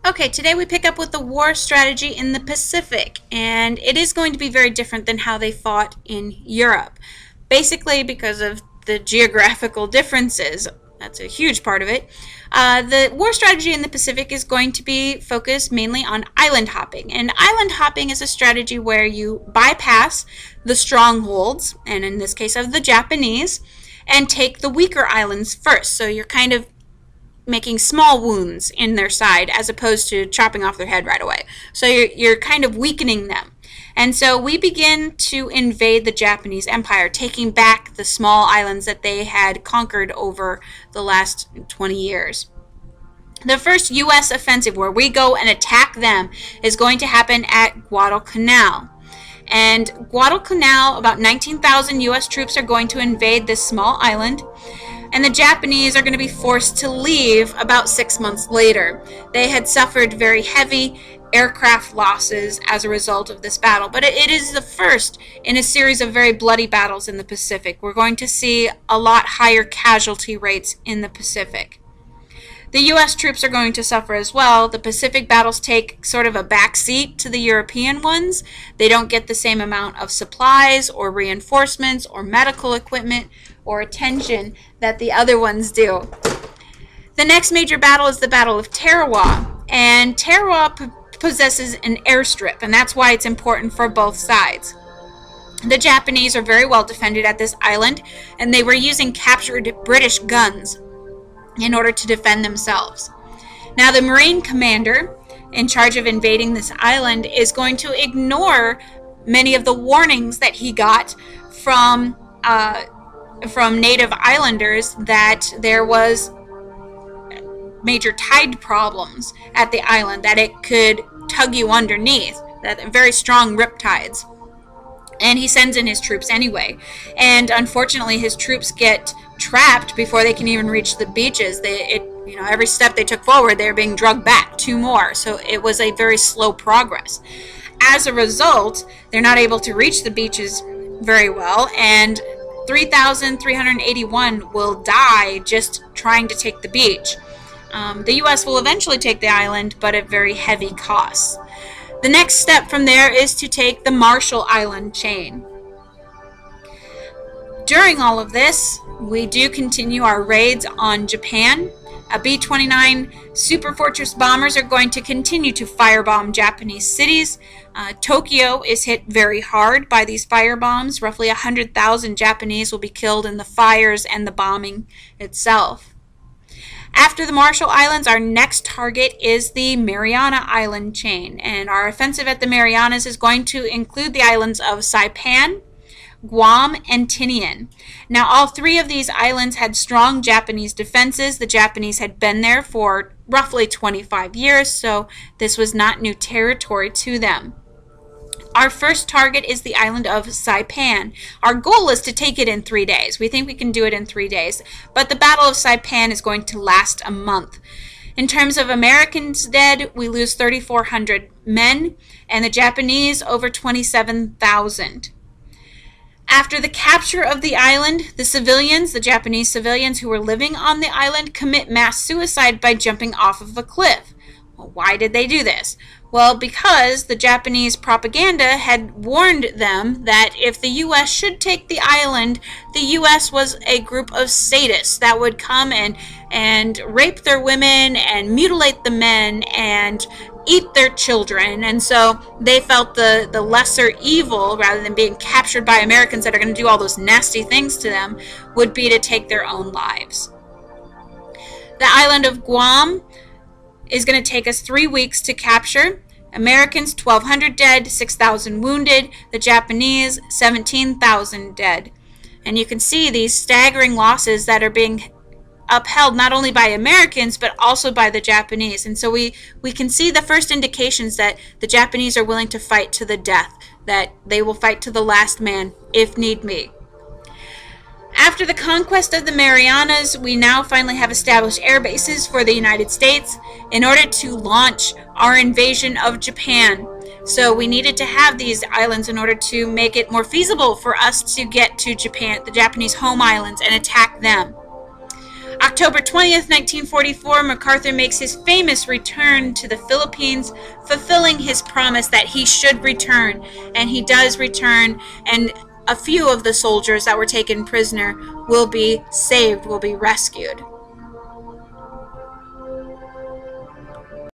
Okay, today we pick up with the war strategy in the Pacific, and it is going to be very different than how they fought in Europe. Basically, because of the geographical differences, that's a huge part of it. The war strategy in the Pacific is going to be focused mainly on island hopping. And island hopping is a strategy where you bypass the strongholds, and in this case of the Japanese, and take the weaker islands first. So you're kind of making small wounds in their side as opposed to chopping off their head right away. So you're kind of weakening them. And so we begin to invade the Japanese Empire, taking back the small islands that they had conquered over the last 20 years. The first U.S. offensive where we go and attack them is going to happen at Guadalcanal. And Guadalcanal, about 19,000 U.S. troops are going to invade this small island. And the Japanese are going to be forced to leave about 6 months later. They had suffered very heavy aircraft losses as a result of this battle, but it is the first in a series of very bloody battles in the Pacific. We're going to see a lot higher casualty rates in the Pacific. The U.S. troops are going to suffer as well. The Pacific battles take sort of a back seat to the European ones. They don't get the same amount of supplies or reinforcements or medical equipment or attention that the other ones do. The next major battle is the Battle of Tarawa, and Tarawa possesses an airstrip, and that's why it's important for both sides. The Japanese are very well defended at this island, and they were using captured British guns in order to defend themselves. Now the Marine commander in charge of invading this island is going to ignore many of the warnings that he got from native islanders that there was major tide problems at the island, that it could tug you underneath, that very strong rip tides. And he sends in his troops anyway. And unfortunately, his troops get trapped before they can even reach the beaches. Every step they took forward, they were being dragged back 2 more. So it was a very slow progress. As a result, they're not able to reach the beaches very well, and 3,381 will die just trying to take the beach. The U.S. will eventually take the island, but at very heavy costs. The next step from there is to take the Marshall Island chain. During all of this, we do continue our raids on Japan. B-29 Super Fortress bombers are going to continue to firebomb Japanese cities. Tokyo is hit very hard by these firebombs. Roughly 100,000 Japanese will be killed in the fires and the bombing itself. After the Marshall Islands, our next target is the Mariana Island chain, and our offensive at the Marianas is going to include the islands of Saipan, Guam, and Tinian. Now, all 3 of these islands had strong Japanese defenses. The Japanese had been there for roughly 25 years, so this was not new territory to them. Our first target is the island of Saipan. Our goal is to take it in 3 days. We think we can do it in 3 days, but the Battle of Saipan is going to last a month. In terms of Americans dead, we lose 3,400 men, and the Japanese over 27,000. After the capture of the island, the Japanese civilians who were living on the island, commit mass suicide by jumping off of a cliff. Well, why did they do this? Well, because the Japanese propaganda had warned them that if the U.S. should take the island, the U.S. was a group of sadists that would come and rape their women and mutilate the men and eat their children. And so they felt the lesser evil, rather than being captured by Americans that are going to do all those nasty things to them, would be to take their own lives. The island of Guam is going to take us 3 weeks to capture. Americans, 1,200 dead, 6,000 wounded. The Japanese, 17,000 dead. And you can see these staggering losses that are being upheld not only by Americans, but also by the Japanese. And so we can see the first indications that the Japanese are willing to fight to the death, that they will fight to the last man, if need be. After the conquest of the Marianas, we now finally have established air bases for the United States in order to launch our invasion of Japan. So we needed to have these islands in order to make it more feasible for us to get to Japan, the Japanese home islands, and attack them. October 20th, 1944, MacArthur makes his famous return to the Philippines, fulfilling his promise that he should return. And he does return, and a few of the soldiers that were taken prisoner will be saved, will be rescued.